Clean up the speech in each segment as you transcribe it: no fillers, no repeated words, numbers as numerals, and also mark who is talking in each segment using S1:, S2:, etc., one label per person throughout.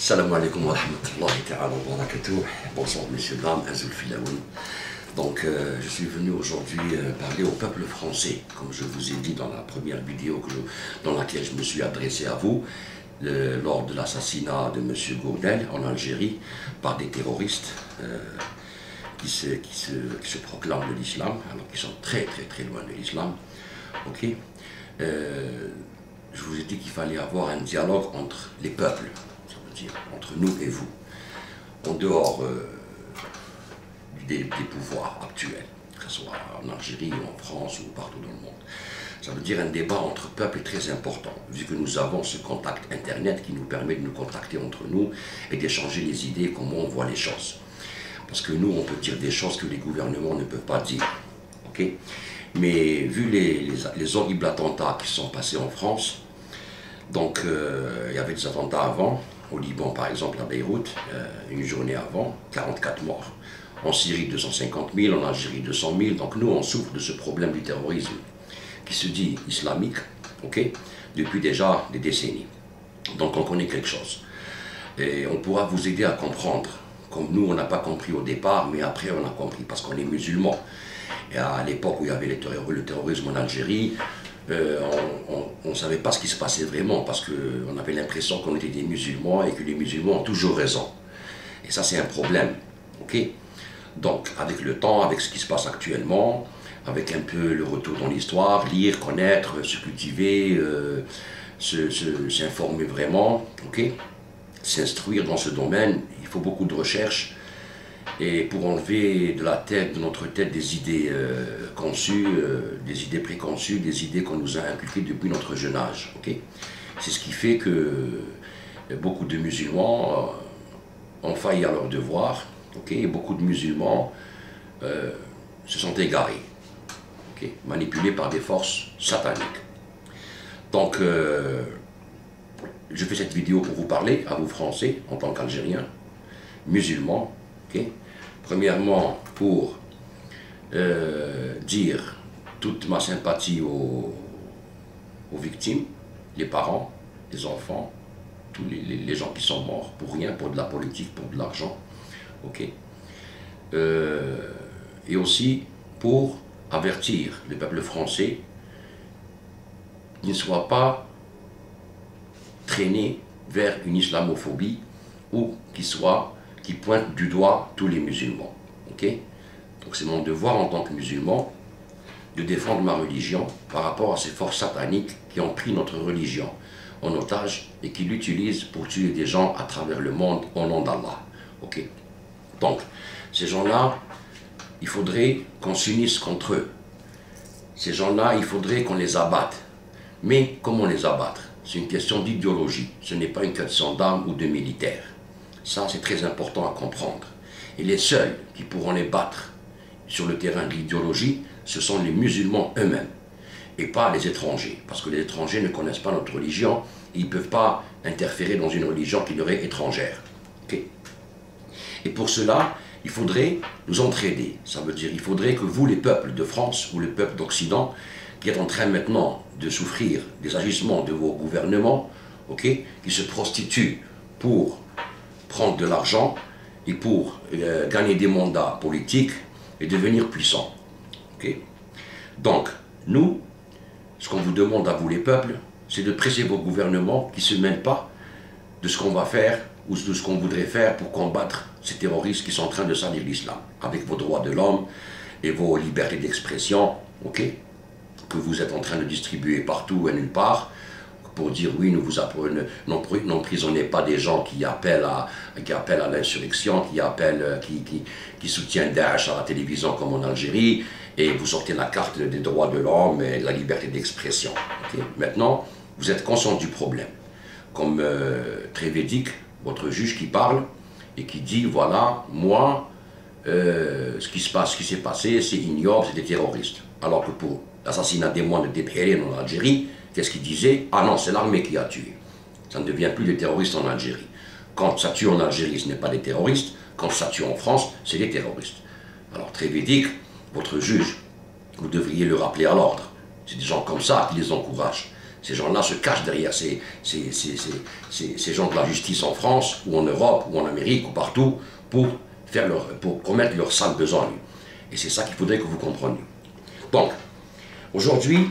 S1: Salam alaikum wa rahmatullahi ta'ala wa barakatuh. Bonsoir messieurs, dames, Azul Filaoui. Donc je suis venu aujourd'hui parler au peuple français, comme je vous ai dit dans la première vidéo dans laquelle je me suis adressé à vous, lors de l'assassinat de M. Gourdel en Algérie par des terroristes qui se proclament de l'islam, alors qu'ils sont très loin de l'islam. Ok. Je vous ai dit qu'il fallait avoir un dialogue entre les peuples, ça veut dire entre nous et vous, en dehors des pouvoirs actuels, que ce soit en Algérie ou en France ou partout dans le monde. Ça veut dire un débat entre peuples est très important, vu que nous avons ce contact internet qui nous permet de nous contacter entre nous et d'échanger les idées, comment on voit les choses. Parce que nous, on peut dire des choses que les gouvernements ne peuvent pas dire. Okay. Mais vu les horribles attentats qui sont passés en France, donc il y avait des attentats avant, au Liban par exemple, à Beyrouth, une journée avant, 44 morts. En Syrie 250 000, en Algérie 200 000, donc nous on souffre de ce problème du terrorisme qui se dit islamique, okay, depuis déjà des décennies. Donc on connaît quelque chose. Et on pourra vous aider à comprendre, comme nous on n'a pas compris au départ, mais après on a compris, parce qu'on est musulmans. Et à l'époque où il y avait le terrorisme en Algérie, on ne savait pas ce qui se passait vraiment, parce qu'on avait l'impression qu'on était des musulmans et que les musulmans ont toujours raison. Et ça c'est un problème. Okay. Donc avec le temps, avec ce qui se passe actuellement, avec un peu le retour dans l'histoire, lire, connaître, se cultiver, s'informer vraiment, okay, s'instruire dans ce domaine, il faut beaucoup de recherche. Et pour enlever de la tête, de notre tête, des idées conçues, des idées préconçues, des idées qu'on nous a inculquées depuis notre jeune âge. Okay. C'est ce qui fait que beaucoup de musulmans ont failli à leur devoir, okay, et beaucoup de musulmans se sont égarés, okay, manipulés par des forces sataniques. Donc, je fais cette vidéo pour vous parler, à vous Français, en tant qu'Algériens, musulmans. Okay. Premièrement, pour dire toute ma sympathie aux victimes, les parents, les enfants, tous les gens qui sont morts pour rien, pour de la politique, pour de l'argent. Okay. Et aussi pour avertir le peuple français qu'il ne soit pas traîné vers une islamophobie ou qui pointe du doigt tous les musulmans. Okay. Donc c'est mon devoir en tant que musulman de défendre ma religion par rapport à ces forces sataniques qui ont pris notre religion en otage et qui l'utilisent pour tuer des gens à travers le monde au nom d'Allah. Okay. Donc ces gens-là, il faudrait qu'on s'unisse contre eux. Ces gens-là, il faudrait qu'on les abatte. Mais comment les abattre? C'est une question d'idéologie, ce n'est pas une question d'armes ou de militaires. Ça, c'est très important à comprendre. Et les seuls qui pourront les battre sur le terrain de l'idéologie, ce sont les musulmans eux-mêmes, et pas les étrangers. Parce que les étrangers ne connaissent pas notre religion, et ils ne peuvent pas interférer dans une religion qui leur est étrangère. Okay. Et pour cela, il faudrait nous entraider. Ça veut dire qu'il faudrait que vous, les peuples de France, ou les peuples d'Occident, qui êtes en train maintenant de souffrir des agissements de vos gouvernements, okay, qui se prostituent pour prendre de l'argent et pour gagner des mandats politiques et devenir puissants. Okay. Donc, nous, ce qu'on vous demande à vous les peuples, c'est de presser vos gouvernements qui ne se mêlent pas de ce qu'on va faire ou de ce qu'on voudrait faire pour combattre ces terroristes qui sont en train de salir l'islam, avec vos droits de l'homme et vos libertés d'expression, okay, que vous êtes en train de distribuer partout et nulle part, pour dire oui, n'emprisonnez pas des gens qui appellent à l'insurrection, qui soutiennent Daesh à la télévision comme en Algérie, et vous sortez la carte des droits de l'homme et de la liberté d'expression. Okay. Maintenant, vous êtes conscient du problème. Comme Trévédic, votre juge qui parle et qui dit, voilà, moi, ce qui s'est passé, c'est ignoble, c'est des terroristes. Alors que pour l'assassinat des moines de Tebkhéren en Algérie, qu'est-ce qu'il disait? Ah non, c'est l'armée qui a tué. Ça ne devient plus des terroristes en Algérie. Quand ça tue en Algérie, ce n'est pas des terroristes. Quand ça tue en France, c'est des terroristes. Alors Trévédic, votre juge, vous devriez le rappeler à l'ordre. C'est des gens comme ça qui les encouragent. Ces gens-là se cachent derrière ces gens de la justice en France, ou en Europe, ou en Amérique, ou partout, pour commettre leur sale besogne. Et c'est ça qu'il faudrait que vous compreniez. Donc, aujourd'hui,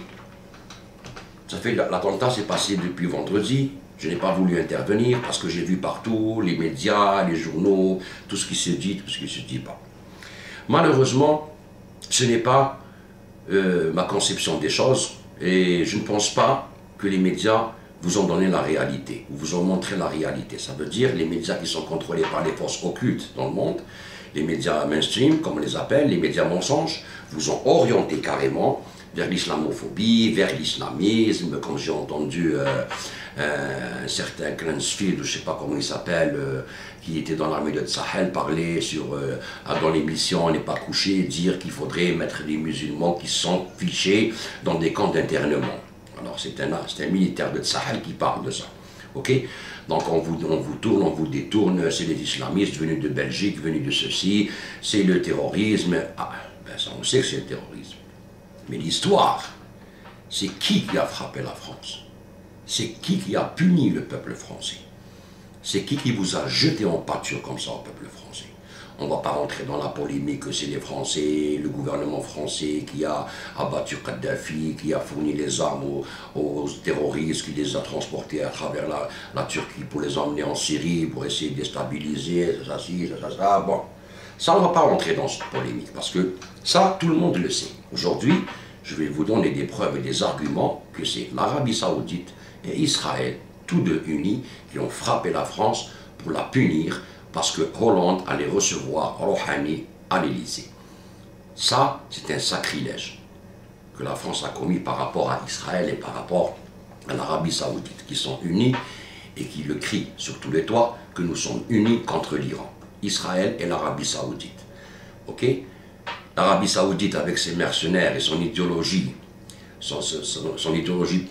S1: l'attentat s'est passé depuis vendredi. Je n'ai pas voulu intervenir parce que j'ai vu partout les médias, les journaux, tout ce qui se dit, tout ce qui ne se dit pas. Malheureusement, ce n'est pas ma conception des choses et je ne pense pas que les médias vous ont donné la réalité, ou vous ont montré la réalité. Ça veut dire les médias qui sont contrôlés par les forces occultes dans le monde, les médias mainstream, comme on les appelle, les médias mensonges, vous ont orienté carrément vers l'islamophobie, vers l'islamisme, comme j'ai entendu un certain Clansfield, je ne sais pas comment il s'appelle, qui était dans l'armée de Sahel, parler dans l'émission On n'est pas couché, dire qu'il faudrait mettre les musulmans qui sont fichés dans des camps d'internement. Alors c'est un militaire de Sahel qui parle de ça. Ok? Donc on vous tourne, on vous détourne, c'est les islamistes venus de Belgique, venus de ceci, c'est le terrorisme. Ah, ben ça on sait que c'est le terrorisme. Mais l'histoire, c'est qui a frappé la France? C'est qui a puni le peuple français? C'est qui vous a jeté en pâture comme ça au peuple français? On ne va pas rentrer dans la polémique que c'est les Français, le gouvernement français qui a abattu Kadhafi, qui a fourni les armes aux terroristes, qui les a transportés à travers la Turquie pour les emmener en Syrie, pour essayer de déstabiliser, ça. Bon, ça on ne va pas rentrer dans cette polémique, parce que ça, tout le monde le sait. Aujourd'hui, je vais vous donner des preuves et des arguments que c'est l'Arabie Saoudite et Israël, tous deux unis, qui ont frappé la France pour la punir, parce que Hollande allait recevoir Rouhani à l'Élysée. Ça, c'est un sacrilège que la France a commis par rapport à Israël et par rapport à l'Arabie Saoudite, qui sont unis et qui le crient sur tous les toits que nous sommes unis contre l'Iran, Israël et l'Arabie Saoudite. Ok? L'Arabie Saoudite, avec ses mercenaires et son idéologie, son idéologie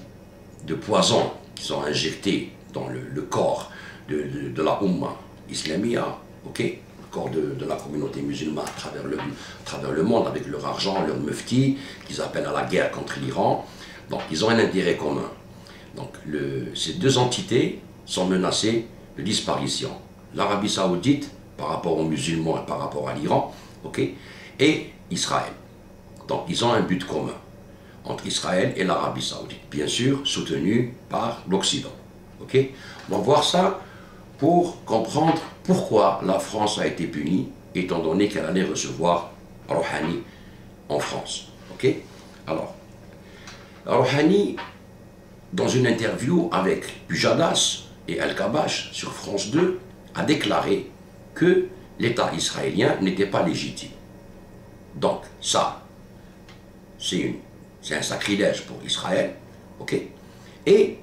S1: de poison qu'ils ont injecté dans le corps de la Oumma Islamia, ok, le corps de la communauté musulmane à travers le monde, avec leur argent, leur mufti, qu'ils appellent à la guerre contre l'Iran. Donc ils ont un intérêt commun. Donc ces deux entités sont menacées de disparition. L'Arabie Saoudite, par rapport aux musulmans et par rapport à l'Iran, ok, et Israël. Donc ils ont un but commun entre Israël et l'Arabie Saoudite, bien sûr soutenu par l'Occident. Ok, on va voir ça pour comprendre pourquoi la France a été punie, étant donné qu'elle allait recevoir Rouhani en France. Ok? Alors, Rouhani, dans une interview avec Pujadas et Al-Kabash sur France 2, a déclaré que l'État israélien n'était pas légitime. Donc, ça, c'est un sacrilège pour Israël. Ok? Et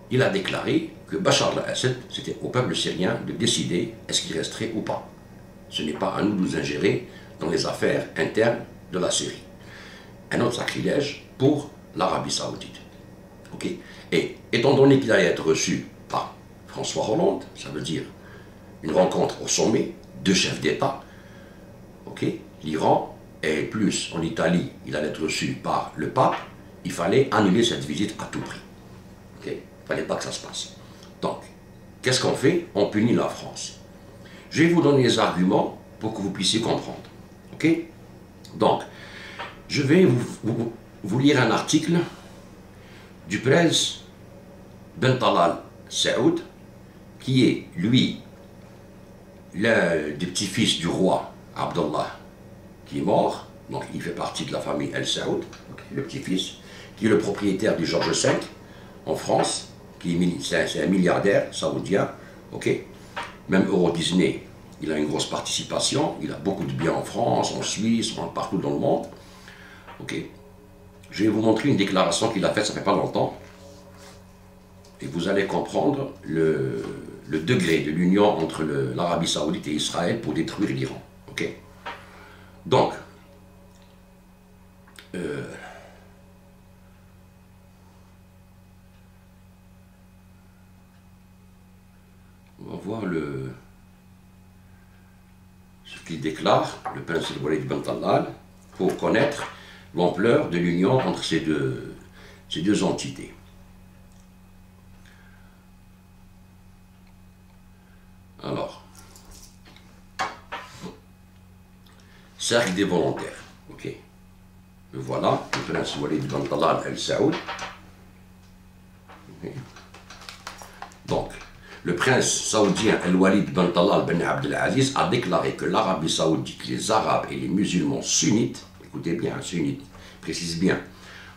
S1: il a déclaré que Bachar al-Assad, c'était au peuple syrien de décider est-ce qu'il resterait ou pas. Ce n'est pas à nous de nous ingérer dans les affaires internes de la Syrie. Un autre sacrilège pour l'Arabie Saoudite. Okay? Et étant donné qu'il allait être reçu par François Hollande, ça veut dire une rencontre au sommet, deux chefs d'État, okay? L'Iran et plus en Italie, il allait être reçu par le pape, il fallait annuler cette visite à tout prix. Okay? Il ne fallait pas que ça se passe. Donc, qu'est-ce qu'on fait? On punit la France. Je vais vous donner les arguments pour que vous puissiez comprendre. Ok? Donc, je vais vous lire un article du prince Ben Talal Saoud, qui est, lui, l'un des petits-fils du roi Abdallah, qui est mort. Donc, il fait partie de la famille El Saoud, le petit-fils, qui est le propriétaire du George V en France. C'est un milliardaire saoudien, ok. Même Euro Disney, il a une grosse participation, il a beaucoup de biens en France, en Suisse, partout dans le monde, ok. Je vais vous montrer une déclaration qu'il a faite, ça fait pas longtemps, et vous allez comprendre le degré de l'union entre l'Arabie Saoudite et Israël pour détruire l'Iran, ok. Donc, on va voir ce qu'il déclare, le prince Walid Ben Talal, pour connaître l'ampleur de l'union entre ces deux entités. cercle des volontaires. Ok. Voilà, le prince Walid bin Talal Al Saoud. Okay. Donc, le prince saoudien Al-Walid bin Talal bin Abdelaziz a déclaré que l'Arabie saoudite, les Arabes et les musulmans sunnites, écoutez bien, sunnites, précise bien,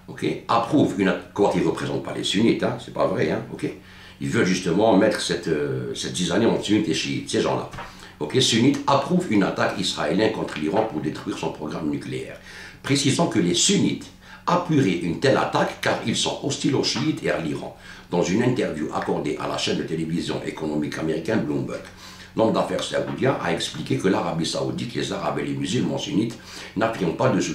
S1: okay, approuvent une attaque, quoi qu'ils ne représentent pas les sunnites, hein, c'est pas vrai, hein, okay. Ils veulent justement mettre cette zizanie entre sunnites et chiites, ces gens-là. Okay, sunnites approuvent une attaque israélienne contre l'Iran pour détruire son programme nucléaire, précisant que les sunnites appuieraient une telle attaque car ils sont hostiles aux chiites et à l'Iran. Dans une interview accordée à la chaîne de télévision économique américaine Bloomberg, l'homme d'affaires saoudien a expliqué que l'Arabie saoudite, les Arabes et les musulmans sunnites n'affirment pas de ce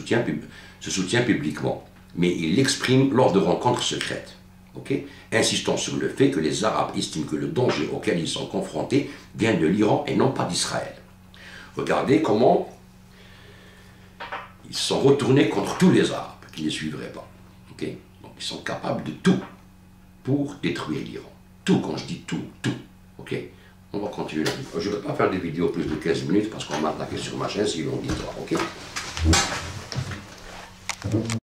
S1: soutien publiquement, mais ils l'expriment lors de rencontres secrètes, okay, insistant sur le fait que les Arabes estiment que le danger auquel ils sont confrontés vient de l'Iran et non pas d'Israël. Regardez comment ils sont retournés contre tous les Arabes qui ne les suivraient pas. Okay? Donc ils sont capables de tout pour détruire l'Iran. Tout, quand je dis tout, tout. Ok? On va continuer la vidéo. Je ne vais pas faire des vidéos plus de 15 minutes parce qu'on m'a attaqué sur ma chaîne, c'est une longue histoire. Ok?